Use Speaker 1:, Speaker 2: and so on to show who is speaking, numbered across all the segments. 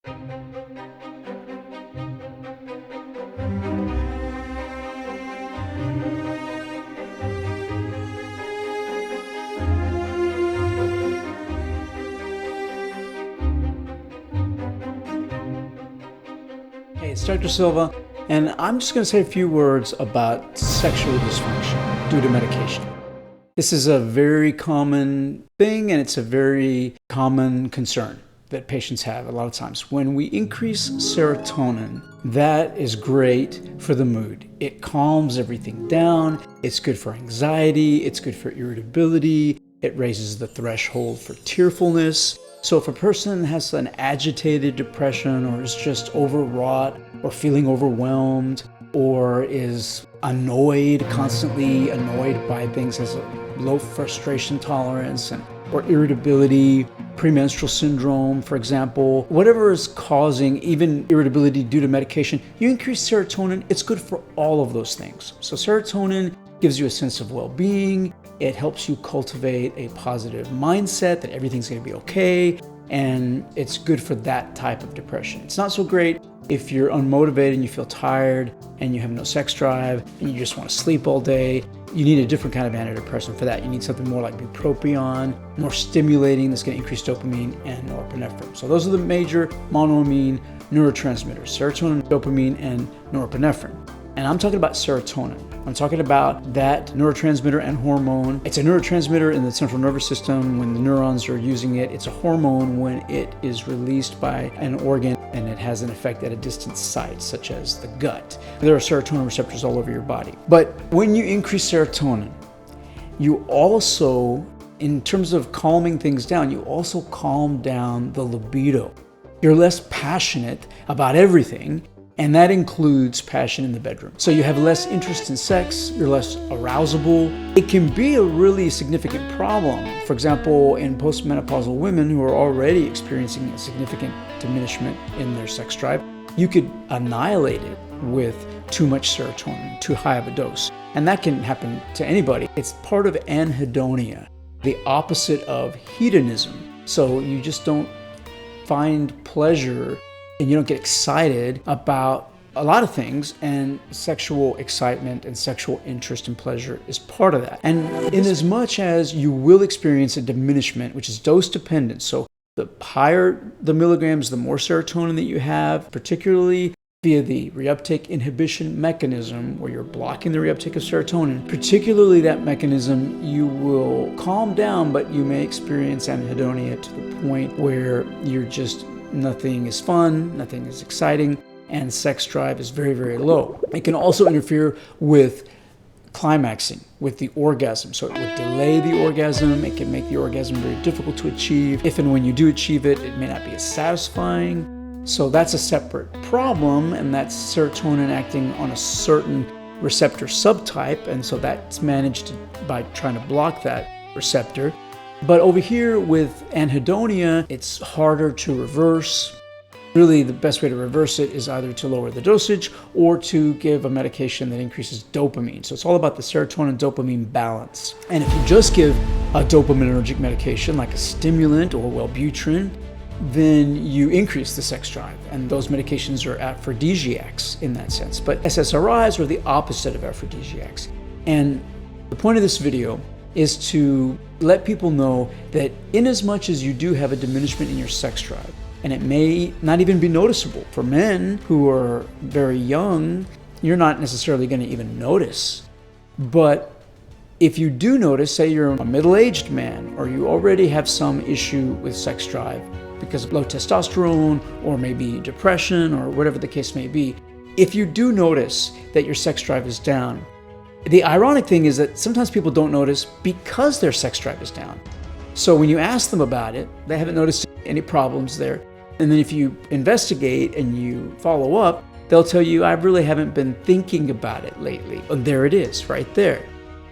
Speaker 1: Hey, it's Dr. Silva, and I'm just going to say a few words about sexual dysfunction due to medication. This is a very common thing, and it's a very common concern that patients have a lot of times. When we increase serotonin, that is great for the mood. It calms everything down. It's good for anxiety. It's good for irritability. It raises the threshold for tearfulness. So if a person has an agitated depression or is just overwrought or feeling overwhelmed or is constantly annoyed by things, has a low frustration tolerance or irritability, premenstrual syndrome, for example, whatever is causing even irritability due to medication, you increase serotonin, it's good for all of those things. So serotonin gives you a sense of well-being. It helps you cultivate a positive mindset that everything's going to be okay, and it's good for that type of depression. It's not so great if you're unmotivated and you feel tired and you have no sex drive and you just want to sleep all day. You need a different kind of antidepressant for that. You need something more like bupropion, more stimulating, that's going to increase dopamine and norepinephrine. So those are the major monoamine neurotransmitters: serotonin, dopamine, and norepinephrine. And I'm talking about serotonin. I'm talking about that neurotransmitter and hormone. It's a neurotransmitter in the central nervous system when the neurons are using it. It's a hormone when it is released by an organ, and it has an effect at a distant site, such as the gut. There are serotonin receptors all over your body. But when you increase serotonin, you also, in terms of calming things down, you also calm down the libido. You're less passionate about everything, and that includes passion in the bedroom. So you have less interest in sex, you're less arousable. It can be a really significant problem. For example, in postmenopausal women who are already experiencing a significant diminishment in their sex drive, you could annihilate it with too much serotonin, too high of a dose. And that can happen to anybody. It's part of anhedonia, the opposite of hedonism. So you just don't find pleasure and you don't get excited about a lot of things, and sexual excitement and sexual interest and pleasure is part of that. And in as much as you will experience a diminishment, which is dose dependent, so the higher the milligrams, the more serotonin that you have, particularly via the reuptake inhibition mechanism, where you're blocking the reuptake of serotonin, particularly that mechanism, you will calm down, but you may experience anhedonia to the point where nothing is fun, nothing is exciting, and sex drive is very, very low. It can also interfere with climaxing, with the orgasm. So it would delay the orgasm. It can make the orgasm very difficult to achieve. If and when you do achieve it, it may not be as satisfying. So that's a separate problem, and that's serotonin acting on a certain receptor subtype, and so that's managed by trying to block that receptor. But over here with anhedonia, it's harder to reverse. Really, the best way to reverse it is either to lower the dosage or to give a medication that increases dopamine. So it's all about the serotonin-dopamine balance. And if you just give a dopaminergic medication like a stimulant or Wellbutrin, then you increase the sex drive. And those medications are aphrodisiacs in that sense. But SSRIs are the opposite of aphrodisiacs. And the point of this video is to let people know that in as much as you do have a diminishment in your sex drive, and it may not even be noticeable. For men who are very young, you're not necessarily going to even notice. But if you do notice, say you're a middle-aged man, or you already have some issue with sex drive because of low testosterone, or maybe depression, or whatever the case may be, if you do notice that your sex drive is down, the ironic thing is that sometimes people don't notice because their sex drive is down. So when you ask them about it, they haven't noticed any problems there. And then if you investigate and you follow up, they'll tell you, I really haven't been thinking about it lately. And there it is, right there.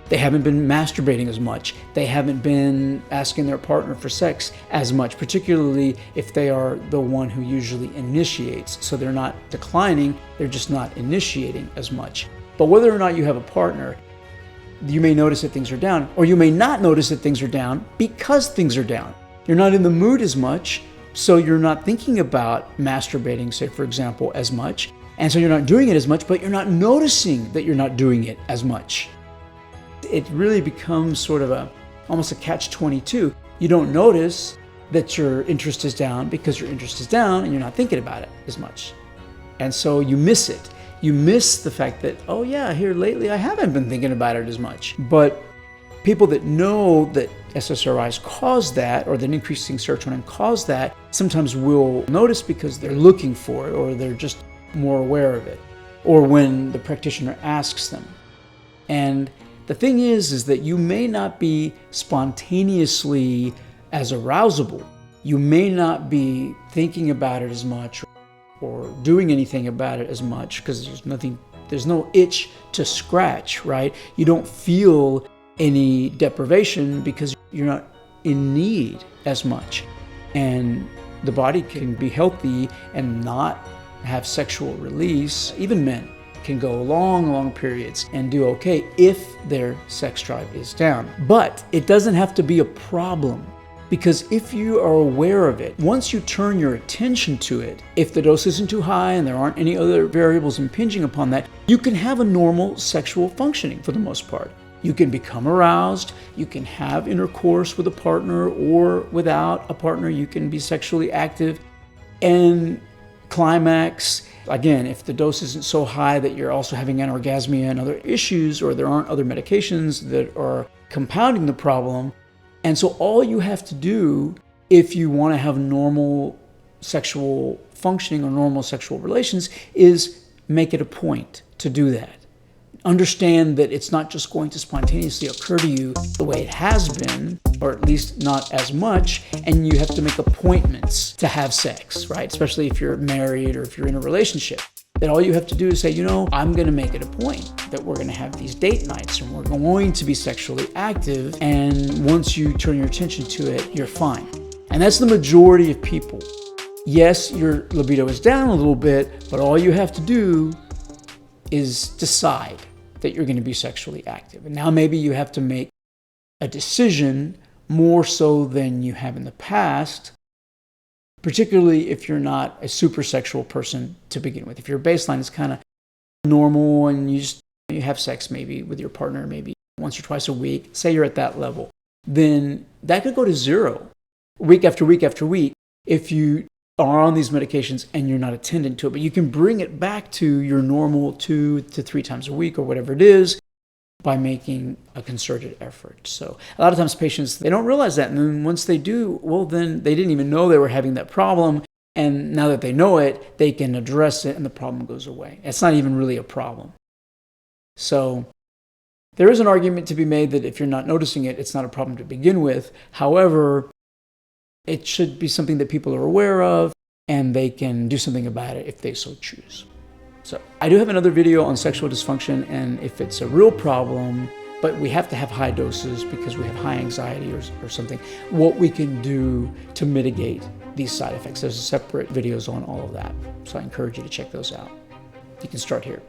Speaker 1: They haven't been masturbating as much. They haven't been asking their partner for sex as much, particularly if they are the one who usually initiates. So they're not declining, they're just not initiating as much. But whether or not you have a partner, you may notice that things are down, or you may not notice that things are down because things are down. You're not in the mood as much, So you're not thinking about masturbating, say, for example, as much. And so you're not doing it as much, but you're not noticing that you're not doing it as much. It really becomes sort of almost a catch-22. You don't notice that your interest is down because your interest is down and you're not thinking about it as much. And so you miss it. You miss the fact that, oh yeah, here lately I haven't been thinking about it as much. But people that know that SSRIs cause that, or that increasing serotonin cause that, sometimes will notice because they're looking for it, or they're just more aware of it, or when the practitioner asks them. And the thing is that you may not be spontaneously as arousable. You may not be thinking about it as much or doing anything about it as much because there's no itch to scratch, right? You don't feel any deprivation because you're not in need as much. And the body can be healthy and not have sexual release. Even men can go long periods and do okay if their sex drive is down. But it doesn't have to be a problem, because if you are aware of it, once you turn your attention to it, if the dose isn't too high and there aren't any other variables impinging upon that, you can have a normal sexual functioning for the most part. You can become aroused, you can have intercourse with a partner or without a partner, you can be sexually active and climax. Again, if the dose isn't so high that you're also having anorgasmia and other issues, or there aren't other medications that are compounding the problem. And so all you have to do if you want to have normal sexual functioning or normal sexual relations is make it a point to do that. Understand that it's not just going to spontaneously occur to you the way it has been, or at least not as much, and you have to make appointments to have sex, right? Especially if you're married or if you're in a relationship. That all you have to do is say, I'm going to make it a point that we're going to have these date nights and we're going to be sexually active, and once you turn your attention to it, you're fine. And that's the majority of people. Yes, your libido is down a little bit, but all you have to do is decide that you're going to be sexually active. And now maybe you have to make a decision more so than you have in the past, particularly if you're not a super sexual person to begin with. If your baseline is kind of normal and you have sex maybe with your partner maybe once or twice a week, say you're at that level, then that could go to 0 week after week after week if you are on these medications and you're not attending to it. But you can bring it back to your normal 2 to 3 times a week or whatever it is by making a concerted effort. So a lot of times patients, they don't realize that. And then once they do, well, then they didn't even know they were having that problem. And now that they know it, they can address it and the problem goes away. It's not even really a problem. So there is an argument to be made that if you're not noticing it, it's not a problem to begin with. However, it should be something that people are aware of and they can do something about it if they so choose. So I do have another video on sexual dysfunction, and if it's a real problem, but we have to have high doses because we have high anxiety or something, what we can do to mitigate these side effects. There's separate videos on all of that. So I encourage you to check those out. You can start here.